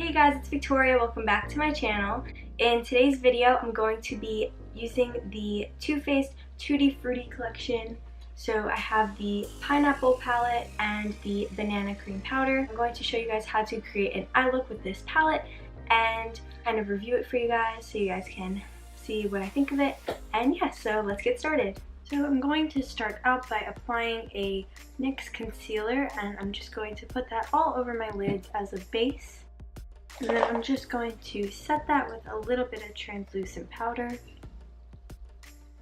Hey guys, it's Victoria. Welcome back to my channel. In today's video, I'm going to be using the Too Faced Tutti Frutti collection. So I have the pineapple palette and the banana cream powder. I'm going to show you guys how to create an eye look with this palette and kind of review it for you guys so you guys can see what I think of it. And yeah, so let's get started. So I'm going to start out by applying a NYX concealer, and I'm just going to put that all over my lids as a base. And then I'm just going to set that with a little bit of translucent powder.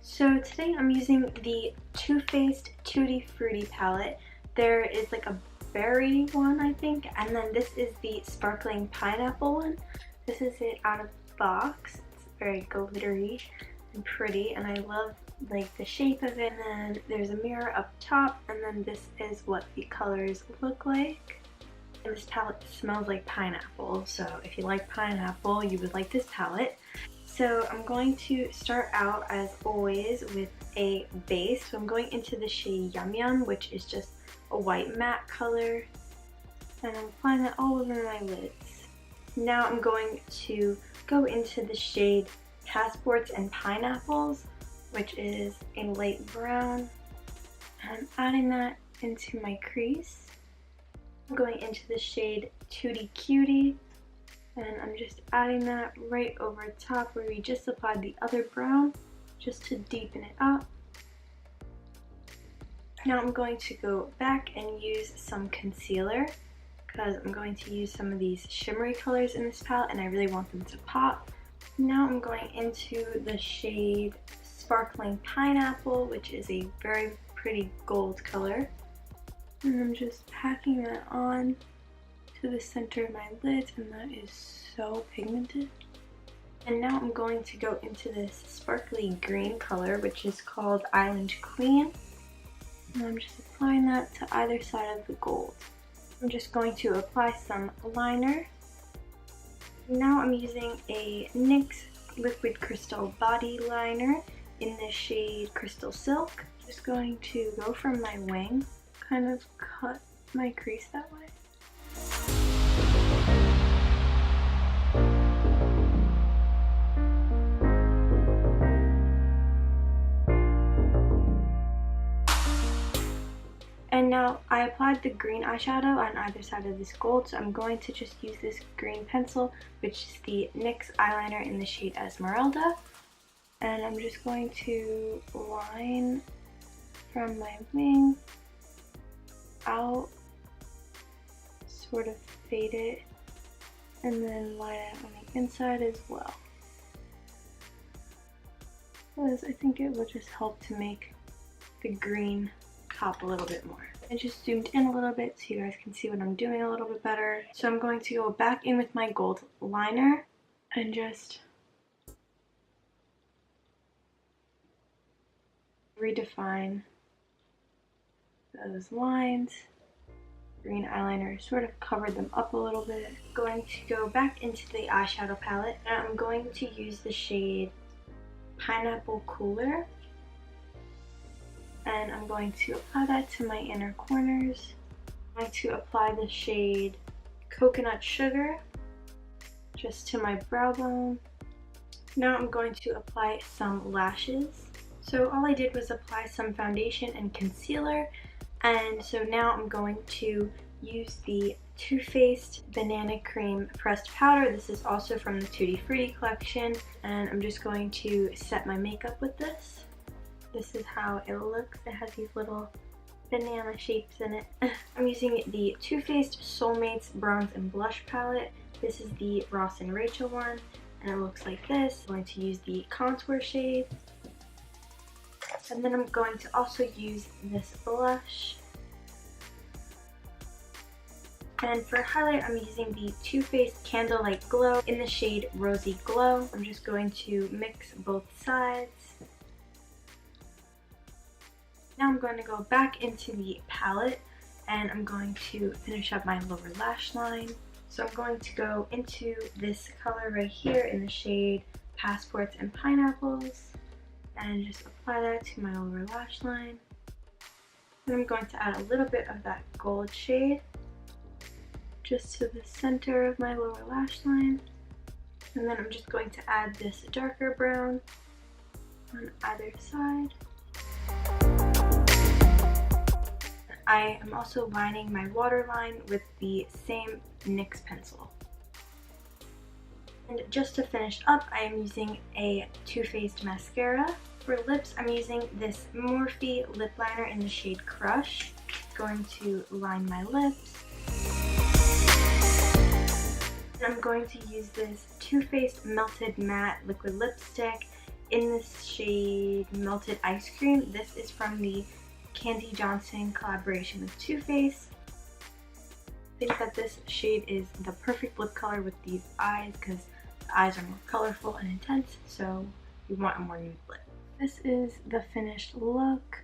So today I'm using the Too Faced Tutti Frutti palette. There is like a berry one, I think, and then this is the sparkling pineapple one. This is it out of the box. It's very glittery and pretty, and I love like the shape of it. And then there's a mirror up top, and then this is what the colors look like. And this palette smells like pineapple, so if you like pineapple, you would like this palette. So I'm going to start out, as always, with a base. So I'm going into the shade Yum Yum, which is just a white matte color, and I'm applying that all over my lids. Now I'm going to go into the shade Passports and Pineapples, which is a light brown, and I'm adding that into my crease. I'm going into the shade Tutti Cutie, and I'm just adding that right over top where we just applied the other brown, just to deepen it up. Now I'm going to go back and use some concealer, because I'm going to use some of these shimmery colors in this palette and I really want them to pop. Now I'm going into the shade Sparkling Pineapple, which is a very pretty gold color. And I'm just packing that on to the center of my lids, and that is so pigmented. And now I'm going to go into this sparkly green color, which is called Island Queen. And I'm just applying that to either side of the gold. I'm just going to apply some liner. Now I'm using a NYX Liquid Crystal Body Liner in the shade Crystal Silk. Just going to go from my wing, kind of cut my crease that way. And now I applied the green eyeshadow on either side of this gold, so I'm going to just use this green pencil, which is the NYX eyeliner in the shade Esmeralda. And I'm just going to line from my wing out, sort of fade it, and then line it on the inside as well, because I think it will just help to make the green pop a little bit more. I just zoomed in a little bit so you guys can see what I'm doing a little bit better. So I'm going to go back in with my gold liner and just redefine those lines. Green eyeliner sort of covered them up a little bit. Going to go back into the eyeshadow palette, and I'm going to use the shade Pineapple Cooler, and I'm going to apply that to my inner corners. I'm going to apply the shade Coconut Sugar just to my brow bone. Now I'm going to apply some lashes. So all I did was apply some foundation and concealer, and so now I'm going to use the Too Faced Banana Cream Pressed Powder. This is also from the Tutti Frutti collection, and I'm just going to set my makeup with this. This is how it looks. It has these little banana shapes in it. I'm using the Too Faced Soulmates Bronze and Blush Palette. This is the Ross and Rachel one, and it looks like this. I'm going to use the contour shade. And then I'm going to also use this blush. And for highlight, I'm using the Too Faced Candlelight Glow in the shade Rosy Glow. I'm just going to mix both sides. Now I'm going to go back into the palette, and I'm going to finish up my lower lash line. So I'm going to go into this color right here in the shade Passports and Pineapples, and just apply that to my lower lash line. Then I'm going to add a little bit of that gold shade just to the center of my lower lash line. And then I'm just going to add this darker brown on either side. I am also lining my waterline with the same NYX pencil. And just to finish up, I am using a Faced Mascara. For lips, I'm using this Morphe lip liner in the shade Crush. It's going to line my lips. And I'm going to use this Too Faced Melted Matte Liquid Lipstick in this shade Melted Ice Cream. This is from the Candy Johnson collaboration with Too Faced. I think that this shade is the perfect lip color with these eyes because the eyes are more colorful and intense, so you want a more nude lip. This is the finished look.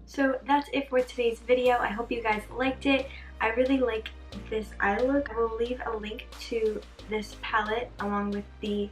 So that's it for today's video. I hope you guys liked it. I really like this eye look. I will leave a link to this palette along with the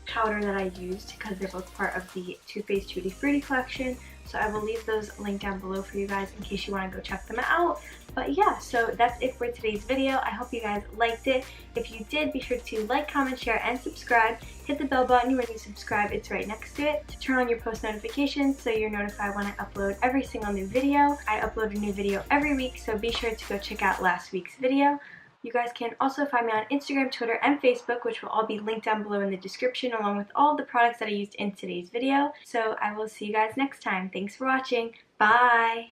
powder that I used because they're both part of the Too Faced Tutti Frutti collection. So I will leave those linked down below for you guys in case you want to go check them out. But yeah, so that's it for today's video. I hope you guys liked it. If you did, be sure to like, comment, share, and subscribe. Hit the bell button when you subscribe. It's right next to it. To turn on your post notifications so you're notified when I upload every single new video. I upload a new video every week, so be sure to go check out last week's video. You guys can also find me on Instagram, Twitter, and Facebook, which will all be linked down below in the description, along with all the products that I used in today's video. So I will see you guys next time. Thanks for watching. Bye!